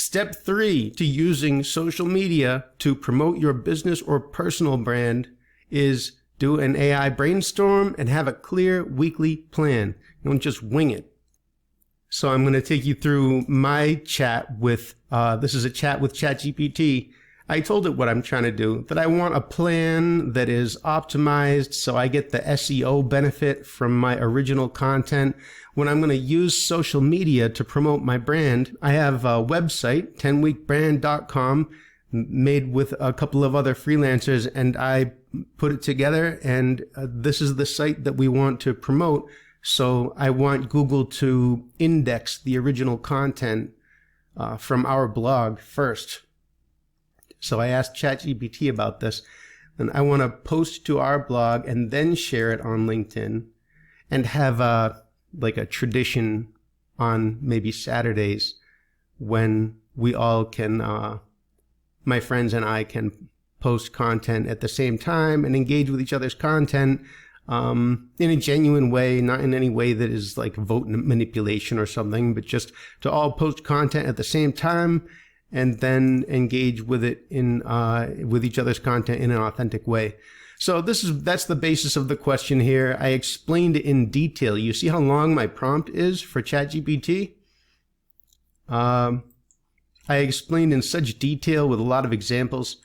Step 3 to using social media to promote your business or personal brand is do an AI brainstorm and have a clear weekly plan. Don't just wing it. So I'm going to take you through my chat with, this is a chat with ChatGPT. I told it what I'm trying to do, that I want a plan that is optimized so I get the SEO benefit from my original content. When I'm going to use social media to promote my brand, I have a website, 10weekbrand.com, made with a couple of other freelancers, and I put it together, and this is the site that we want to promote. So I want Google to index the original content from our blog first. So I asked ChatGPT about this, and I want to post to our blog and then share it on LinkedIn and have like a tradition on maybe Saturdays when we all can, my friends and I can post content at the same time and engage with each other's content in a genuine way, not in any way that is like vote manipulation or something, but just to all post content at the same time and then engage with it in with each other's content in an authentic way. So that's the basis of the question here. I explained it in detail. You see how long my prompt is for ChatGPT? I explained in such detail with a lot of examples.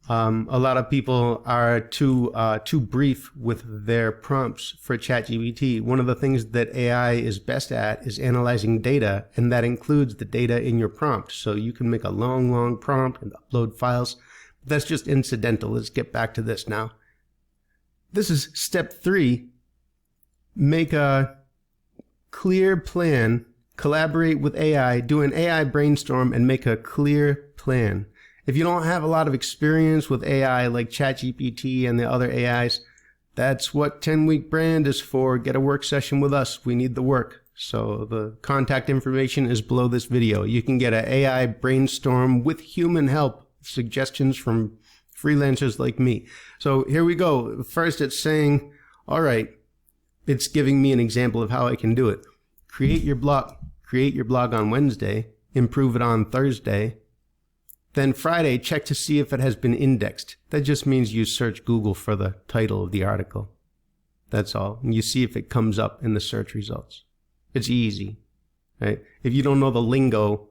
A lot of people are too brief with their prompts for ChatGPT. One of the things that AI is best at is analyzing data, and that includes the data in your prompt. So you can make a long prompt and upload files. That's just incidental. Let's get back to this now. This is step 3. Make a clear plan, collaborate with AI, do an AI brainstorm, and make a clear plan. If you don't have a lot of experience with AI like ChatGPT and the other AIs, that's what 10-Week Brand is for. Get a work session with us. We need the work. So the contact information is below this video. You can get an AI brainstorm with human help, suggestions from freelancers like me. So here we go. First, it's saying, all right, it's giving me an example of how I can do it. Create your blog on Wednesday, improve it on Thursday. Then Friday, check to see if it has been indexed. That just means you search Google for the title of the article. That's all. And you see if it comes up in the search results. It's easy, right? If you don't know the lingo,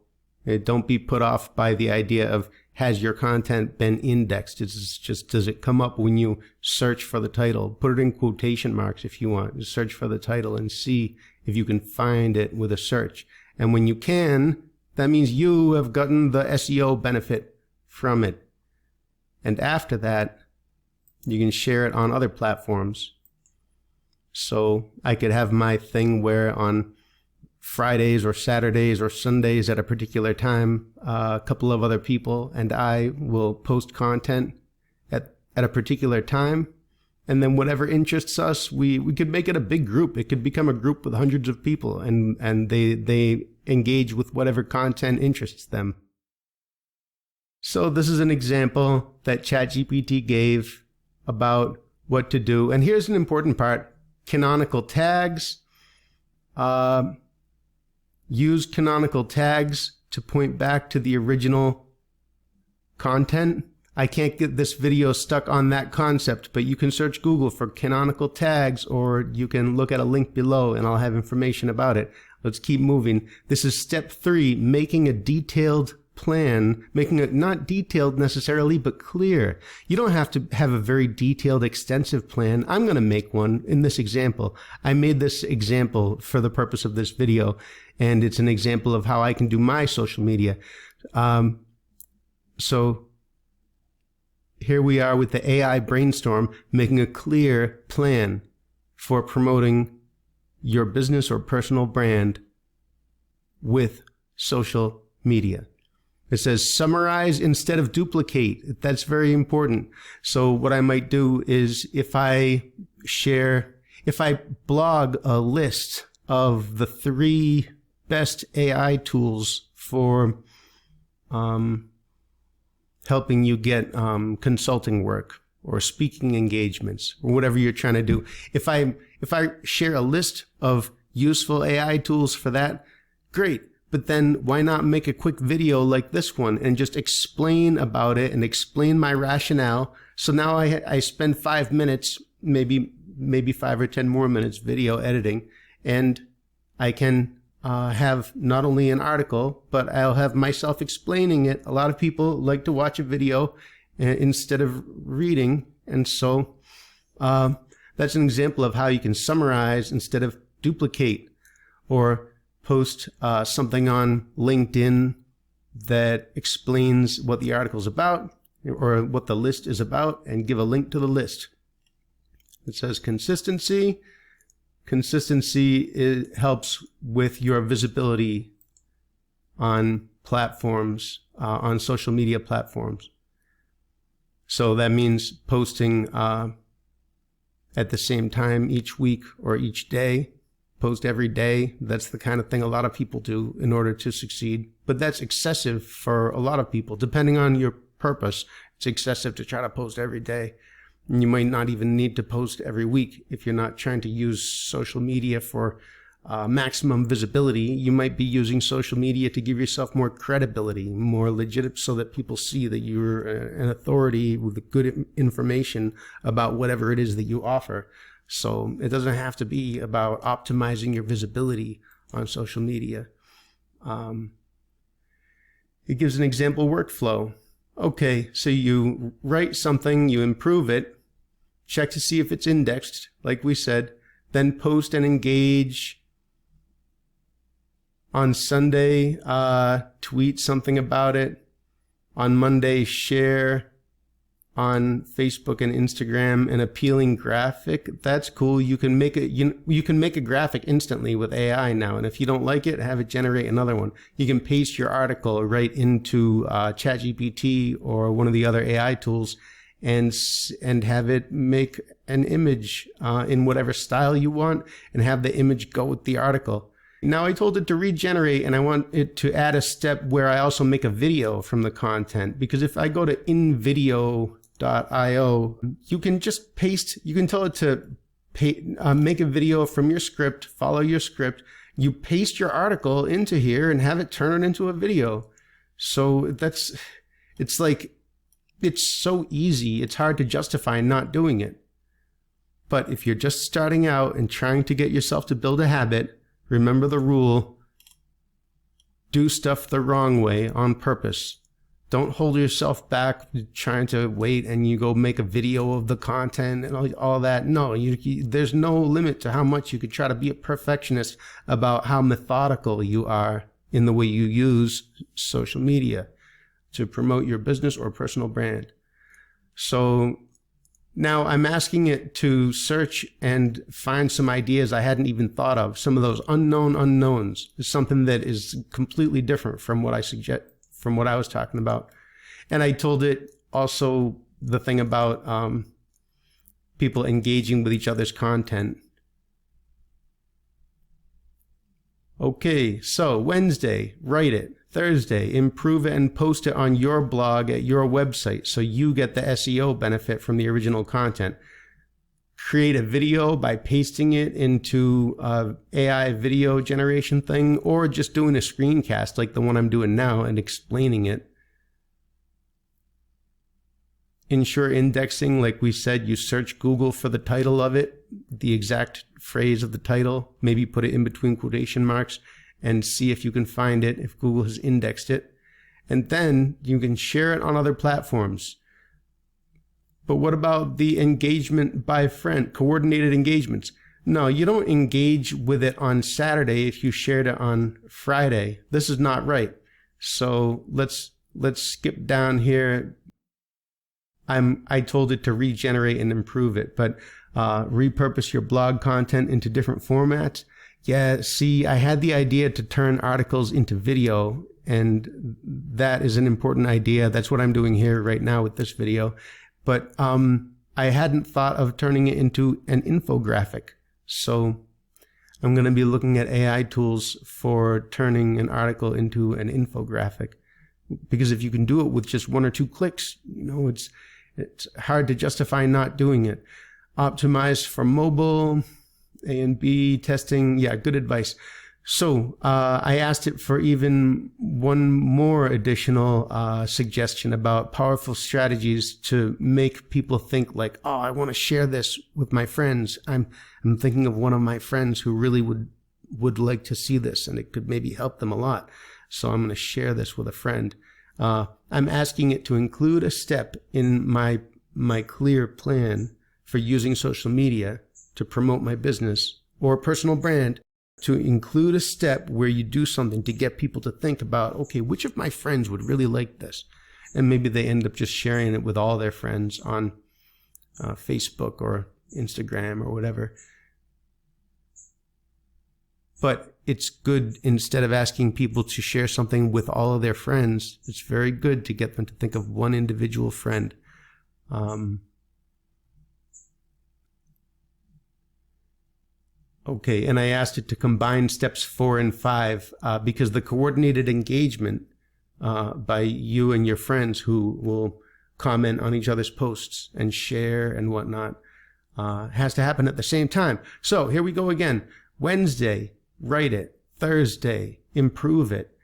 don't be put off by the idea of has your content been indexed. It's just, does it come up when you search for the title? Put it in quotation marks if you want. Just search for the title and see if you can find it with a search. And when you can, that means you have gotten the SEO benefit from it. And after that, you can share it on other platforms. So I could have my thing where on Fridays or Saturdays or Sundays at a particular time, a couple of other people and I will post content at a particular time. And then whatever interests us, we could make it a big group. It could become a group with hundreds of people, and they engage with whatever content interests them. So this is an example that ChatGPT gave about what to do. And here's an important part. Canonical tags. Use canonical tags to point back to the original content. I can't get this video stuck on that concept, but you can search Google for canonical tags, or you can look at a link below and I'll have information about it. Let's keep moving. This is step 3, making a detailed plan, making it not detailed necessarily, but clear. You don't have to have a very detailed, extensive plan. I'm going to make one in this example. I made this example for the purpose of this video, and it's an example of how I can do my social media. So here we are with the AI brainstorm, making a clear plan for promoting your business or personal brand with social media. It says summarize instead of duplicate. That's very important. So what I might do is if I blog a list of the 3 best AI tools for helping you get consulting work or speaking engagements or whatever you're trying to do. If I share a list of useful AI tools for that, great. But then why not make a quick video like this one and just explain about it and explain my rationale? So now I spend 5 minutes, maybe 5 or 10 more minutes video editing, and I can have not only an article, but I'll have myself explaining it. A lot of people like to watch a video instead of reading. And so that's an example of how you can summarize instead of duplicate, or post something on LinkedIn that explains what the article is about or what the list is about, and give a link to the list. It says consistency. Consistency helps with your visibility on platforms, on social media platforms. So that means posting at the same time each week or each day. Post every day. That's the kind of thing a lot of people do in order to succeed. But that's excessive for a lot of people. Depending on your purpose, it's excessive to try to post every day. And you might not even need to post every week if you're not trying to use social media for maximum visibility. You might be using social media to give yourself more credibility, more legit, so that people see that you're an authority with good information about whatever it is that you offer. So it doesn't have to be about optimizing your visibility on social media. It gives an example workflow. Okay, so you write something, you improve it, check to see if it's indexed, like we said, then post and engage. On Sunday, tweet something about it. On Monday, share on Facebook and Instagram an appealing graphic. That's cool. You can make a you can make a graphic instantly with AI now, and if you don't like it, have it generate another one. You can paste your article right into ChatGPT or one of the other AI tools, and have it make an image in whatever style you want, and have the image go with the article. Now I told it to regenerate, and I want it to add a step where I also make a video from the content, because if I go to invideo.io, you can just paste, you can tell it to make a video from your script, follow your script, you paste your article into here and have it turn it into a video. So it's so easy, it's hard to justify not doing it. But if you're just starting out and trying to get yourself to build a habit, remember the rule: do stuff the wrong way on purpose. Don't hold yourself back trying to wait and you go make a video of the content and all that. No, there's no limit to how much you could try to be a perfectionist about how methodical you are in the way you use social media to promote your business or personal brand. So now I'm asking it to search and find some ideas I hadn't even thought of. Some of those unknown unknowns is something that is completely different from what I was talking about. And I told it also the thing about people engaging with each other's content. Okay, so Wednesday, write it. Thursday, improve it and post it on your blog at your website so you get the SEO benefit from the original content. Create a video by pasting it into AI video generation thing, or just doing a screencast like the one I'm doing now and explaining it. Ensure indexing, like we said, you search Google for the title of it, the exact phrase of the title, maybe put it in between quotation marks, and see if you can find it, if Google has indexed it. And then you can share it on other platforms. But what about the engagement by friend, coordinated engagements? No, you don't engage with it on Saturday if you shared it on Friday. This is not right. So let's skip down here. I told it to regenerate and improve it, but repurpose your blog content into different formats. Yeah, see, I had the idea to turn articles into video, and that is an important idea. That's what I'm doing here right now with this video. But I hadn't thought of turning it into an infographic. So I'm going to be looking at AI tools for turning an article into an infographic. Because if you can do it with just 1 or 2 clicks, it's hard to justify not doing it. Optimize for mobile, A and B testing. Yeah, good advice. So I asked it for even one more additional suggestion about powerful strategies to make people think like, oh, I want to share this with my friends. I'm thinking of one of my friends who really would like to see this, and it could maybe help them a lot. So I'm going to share this with a friend. I'm asking it to include a step in my clear plan for using social media to promote my business or personal brand, to include a step where you do something to get people to think about, okay, which of my friends would really like this? And maybe they end up just sharing it with all their friends on Facebook or Instagram or whatever. But it's good, instead of asking people to share something with all of their friends, it's very good to get them to think of one individual friend. Okay, and I asked it to combine steps 4 and 5 because the coordinated engagement by you and your friends who will comment on each other's posts and share and whatnot has to happen at the same time. So here we go again. Wednesday, write it. Thursday, improve it.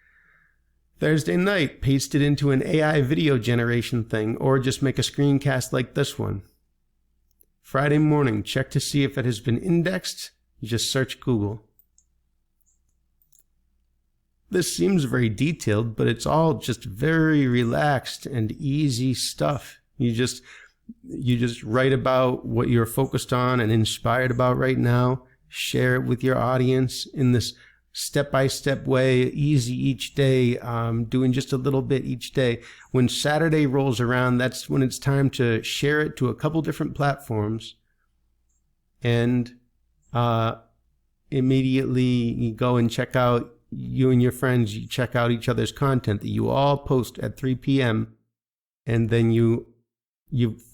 Thursday night, paste it into an AI video generation thing, or just make a screencast like this one. Friday morning, check to see if it has been indexed. You just search Google. This seems very detailed, but it's all just very relaxed and easy stuff. You just write about what you're focused on and inspired about right now. Share it with your audience in this step-by-step way, easy each day, doing just a little bit each day. When Saturday rolls around, that's when it's time to share it to a couple different platforms, and immediately you go and check out, you and your friends, you check out each other's content that you all post at 3 p.m. and then you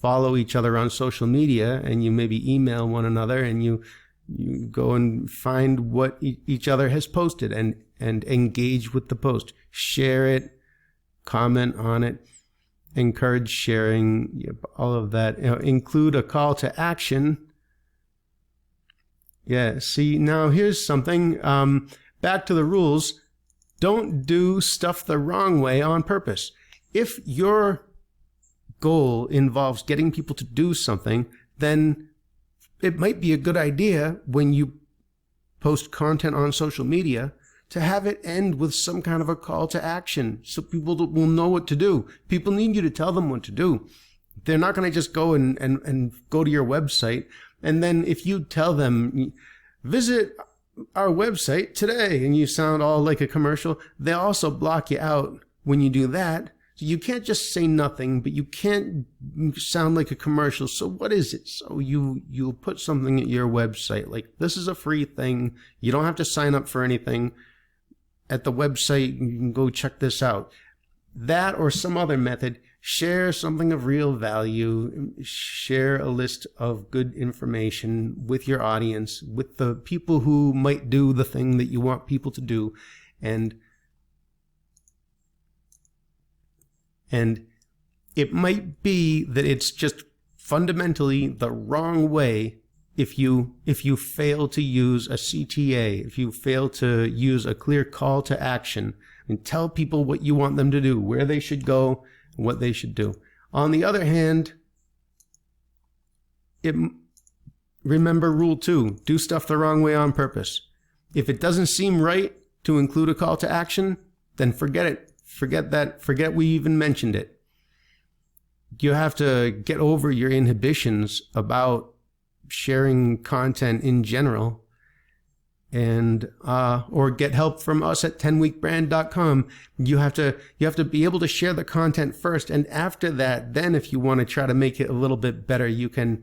follow each other on social media, and you maybe email one another, and you go and find what each other has posted and engage with the post. Share it, comment on it, encourage sharing, all of that. Include a call to action. Yeah, see, now here's something. Back to the rules. Don't do stuff the wrong way on purpose. If your goal involves getting people to do something, then it might be a good idea when you post content on social media to have it end with some kind of a call to action so people will know what to do. People need you to tell them what to do. They're not going to just go and go to your website, and then if you tell them, visit our website today, and you sound all like a commercial, they also block you out when you do that. So you can't just say nothing, but you can't sound like a commercial. So what is it? So you'll put something at your website like, this is a free thing. You don't have to sign up for anything. At the website, you can go check this out. That or some other method. Share something of real value. Share a list of good information with your audience, with the people who might do the thing that you want people to do. And it might be that it's just fundamentally the wrong way if you fail to use a CTA, if you fail to use a clear call to action and tell people what you want them to do, where they should go, what they should do. On the other hand, remember rule 2, do stuff the wrong way on purpose. If it doesn't seem right to include a call to action, then forget it. Forget that. Forget we even mentioned it. You have to get over your inhibitions about sharing content in general, and or get help from us at 10weekbrand.com. You have to be able to share the content first, and after that, then if you want to try to make it a little bit better, you can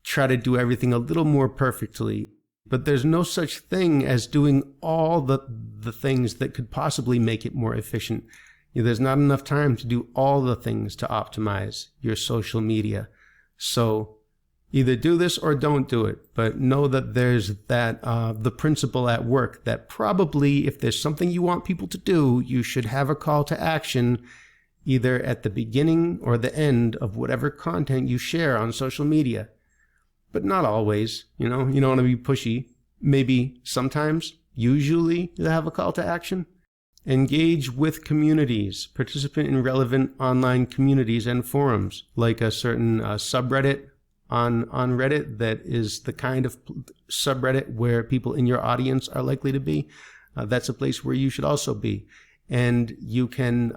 try to do everything a little more perfectly. But there's no such thing as doing all the things that could possibly make it more efficient. There's not enough time to do all the things to optimize your social media. So either do this or don't do it. But know that there's that the principle at work that probably if there's something you want people to do, you should have a call to action either at the beginning or the end of whatever content you share on social media. but not always. You don't want to be pushy. Maybe sometimes, usually, you have a call to action. Engage with communities. Participate in relevant online communities and forums, like a certain subreddit on Reddit that is the kind of subreddit where people in your audience are likely to be. That's a place where you should also be. And you can,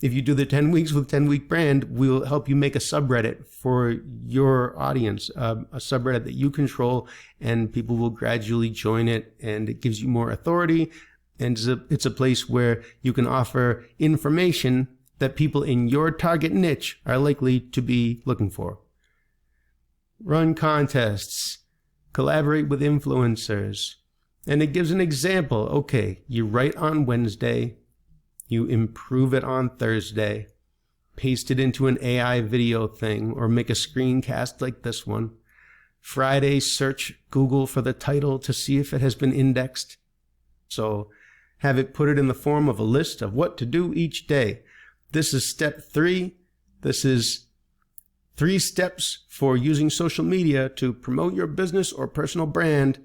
if you do the 10 weeks with 10-week brand, we'll help you make a subreddit for your audience, a subreddit that you control, and people will gradually join it, and it gives you more authority. And it's a place where you can offer information that people in your target niche are likely to be looking for. Run contests, collaborate with influencers. And it gives an example. Okay, you write on Wednesday, you improve it on Thursday, paste it into an AI video thing, or make a screencast like this one. Friday, search Google for the title to see if it has been indexed. So have it put it in the form of a list of what to do each day. This is step 3. This is 3 steps for using social media to promote your business or personal brand.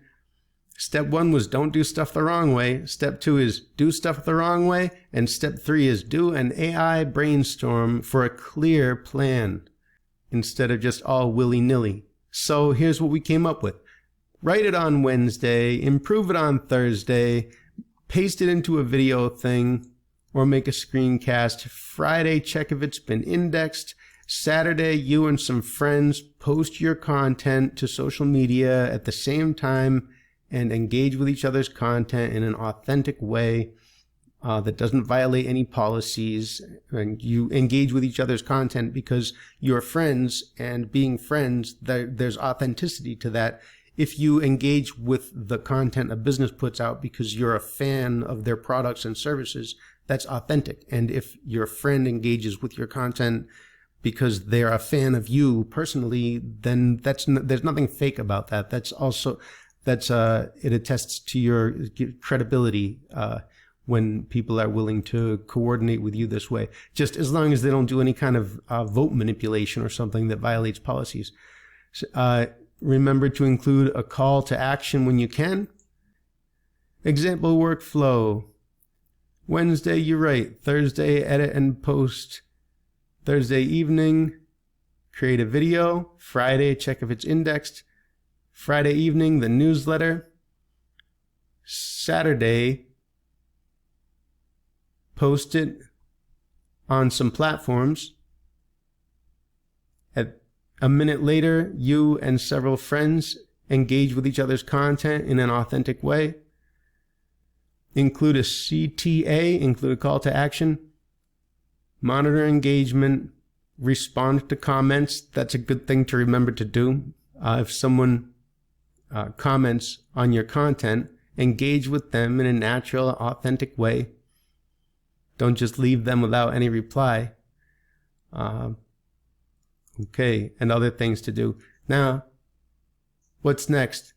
Step 1 was don't do stuff the wrong way. Step 2 is do stuff the wrong way. And step 3 is do an AI brainstorm for a clear plan instead of just all willy-nilly. So here's what we came up with. Write it on Wednesday, improve it on Thursday, paste it into a video thing, or make a screencast. Friday, check if it's been indexed. Saturday, you and some friends post your content to social media at the same time and engage with each other's content in an authentic way that doesn't violate any policies. And you engage with each other's content because you're friends, and being friends, there's authenticity to that. If you engage with the content a business puts out because you're a fan of their products and services, that's authentic. And if your friend engages with your content because they're a fan of you personally, then there's nothing fake about that. It attests to your credibility when people are willing to coordinate with you this way, just as long as they don't do any kind of vote manipulation or something that violates policies. Remember to include a call to action when you can. Example workflow. Wednesday, you write. Thursday, edit and post. Thursday evening, create a video. Friday, check if it's indexed. Friday evening, the newsletter. Saturday, post it on some platforms. At a minute later, you and several friends engage with each other's content in an authentic way. Include a CTA, include a call to action. Monitor engagement. Respond to comments. That's a good thing to remember to do. If someone comments on your content, engage with them in a natural, authentic way. Don't just leave them without any reply. Okay, and other things to do. Now, what's next?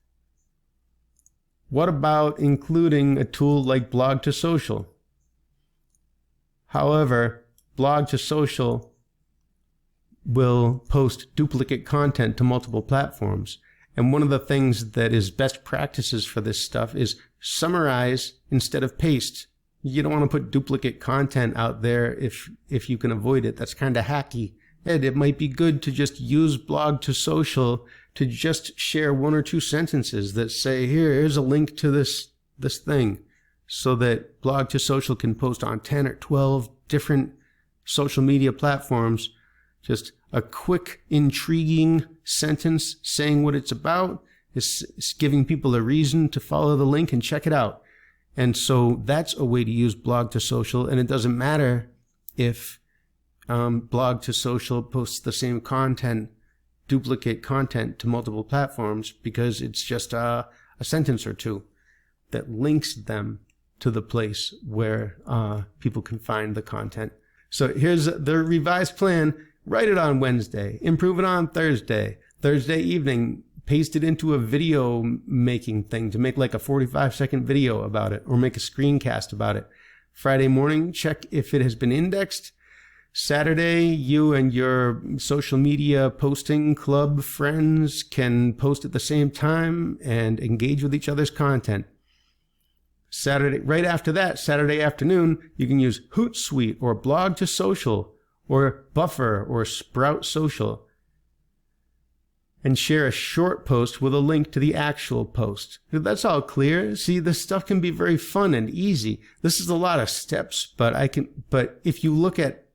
What about including a tool like Blog to Social? However, Blog to Social will post duplicate content to multiple platforms. And one of the things that is best practices for this stuff is summarize instead of paste. You don't want to put duplicate content out there if you can avoid it. That's kind of hacky. And it might be good to just use Blog to Social to just share 1 or 2 sentences that say, here's a link to this thing, so that Blog to Social can post on 10 or 12 different social media platforms. Just a quick, intriguing sentence saying what it's about is giving people a reason to follow the link and check it out. And so that's a way to use Blog to Social. And it doesn't matter if Blog to Social posts the same content, duplicate content to multiple platforms, because it's just a sentence or 2 that links them to the place where people can find the content. So here's the revised plan. Write it on Wednesday, improve it on Thursday. Thursday evening, paste it into a video making thing to make like a 45-second video about it, or make a screencast about it. Friday morning, check if it has been indexed. Saturday, you and your social media posting club friends can post at the same time and engage with each other's content. Saturday, right after that, Saturday afternoon, you can use Hootsuite or Blog to Social or Buffer or Sprout Social and share a short post with a link to the actual post. That's all clear. See, this stuff can be very fun and easy. This is a lot of steps, but if you look at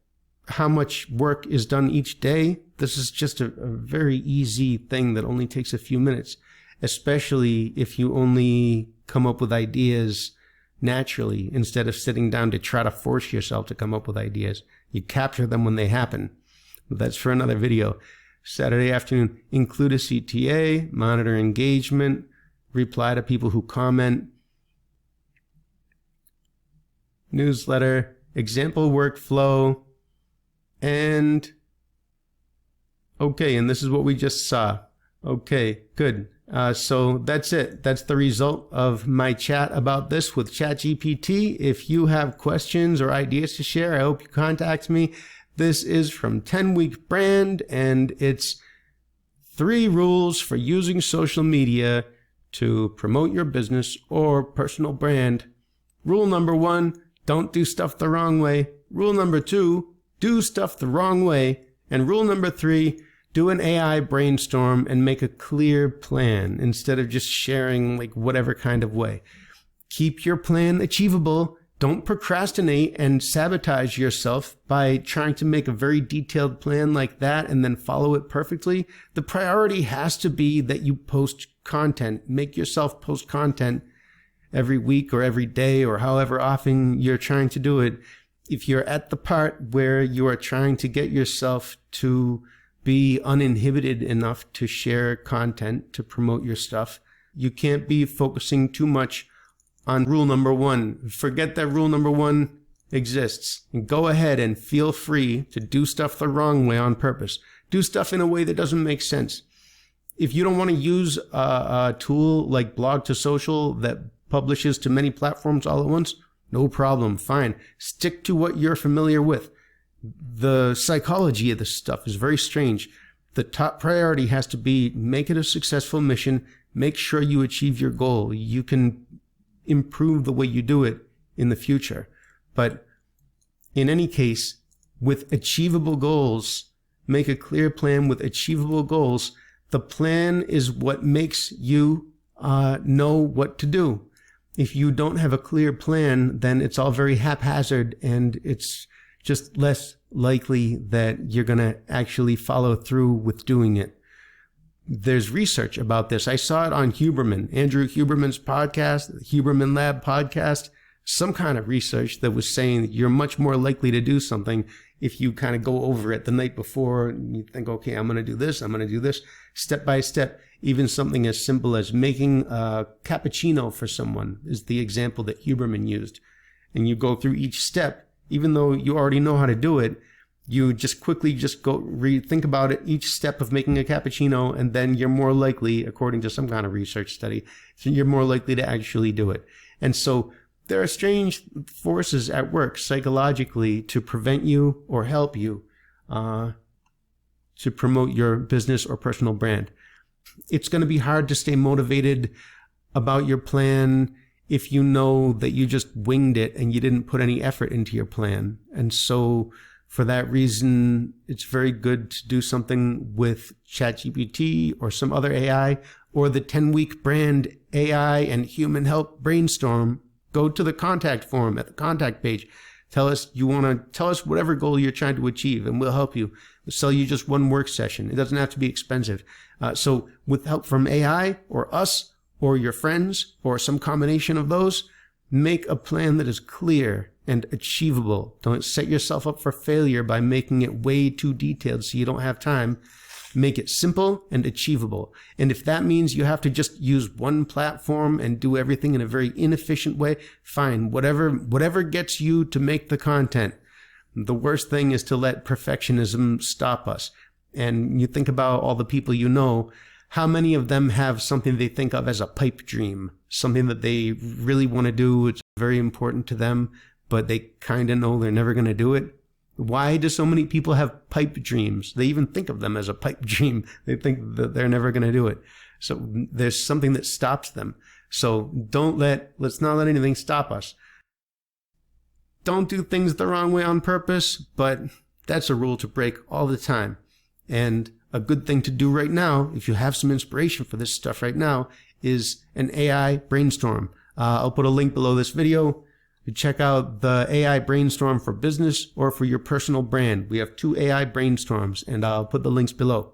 how much work is done each day, this is just a very easy thing that only takes a few minutes, especially if you only come up with ideas naturally instead of sitting down to try to force yourself to come up with ideas. You capture them when they happen. But that's for another video. Saturday afternoon, include a CTA, monitor engagement, reply to people who comment, newsletter, example workflow, and okay, and this is what we just saw. Okay, good. So that's it. That's the result of my chat about this with ChatGPT. If you have questions or ideas to share, I hope you contact me. This is from 10-Week Brand, and it's 3 rules for using social media to promote your business or personal brand. Rule number 1, don't do stuff the wrong way. Rule number 2, do stuff the wrong way. And rule number 3, do an AI brainstorm and make a clear plan instead of just sharing like whatever kind of way. Keep your plan achievable. Don't procrastinate and sabotage yourself by trying to make a very detailed plan like that and then follow it perfectly. The priority has to be that you post content. Make yourself post content every week or every day or however often you're trying to do it. If you're at the part where you are trying to get yourself to be uninhibited enough to share content, to promote your stuff, you can't be focusing too much on rule number 1. Forget that rule number 1 exists. And go ahead and feel free to do stuff the wrong way on purpose. Do stuff in a way that doesn't make sense. If you don't want to use a tool like Blog to Social that publishes to many platforms all at once, no problem, fine. Stick to what you're familiar with. The psychology of this stuff is very strange. The top priority has to be make it a successful mission. Make sure you achieve your goal. You can improve the way you do it in the future. But in any case, with achievable goals, make a clear plan with achievable goals. The plan is what makes you know what to do. If you don't have a clear plan, then it's all very haphazard and it's just less likely that you're going to actually follow through with doing it. There's research about this. I saw it on Huberman, Andrew Huberman's podcast, the Huberman Lab podcast, some kind of research that was saying that you're much more likely to do something if you kind of go over it the night before and you think, okay, I'm going to do this, step by step. Even something as simple as making a cappuccino for someone is the example that Huberman used. And you go through each step, even though you already know how to do it, you just quickly go think about it, each step of making a cappuccino, and then you're more likely, according to some kind of research study, you're more likely to actually do it. And so there are strange forces at work psychologically to prevent you or help you to promote your business or personal brand. It's going to be hard to stay motivated about your plan if you know that you just winged it and you didn't put any effort into your plan. And so for that reason, it's very good to do something with ChatGPT or some other AI or the 10-Week Brand AI and Human Help Brainstorm. Go to the contact form at the contact page. Tell us whatever goal you're trying to achieve and we'll help you. We'll sell you just one work session. It doesn't have to be expensive. So with help from AI or us or your friends or some combination of those, make a plan that is clear and achievable. Don't set yourself up for failure by making it way too detailed so you don't have time. Make it simple and achievable. And if that means you have to just use one platform and do everything in a very inefficient way, fine. Whatever gets you to make the content. The worst thing is to let perfectionism stop us. And you think about all the people you know, how many of them have something they think of as a pipe dream, something that they really want to do, it's very important to them, but they kind of know they're never going to do it. Why do so many people have pipe dreams? They even think of them as a pipe dream. They think that they're never going to do it. So there's something that stops them. So let's not let anything stop us. Don't do things the wrong way on purpose, but that's a rule to break all the time. And a good thing to do right now, if you have some inspiration for this stuff right now, is an AI brainstorm. I'll put a link below this video. Check out the AI Brainstorm for business or for your personal brand. We have 2 AI brainstorms, and I'll put the links below.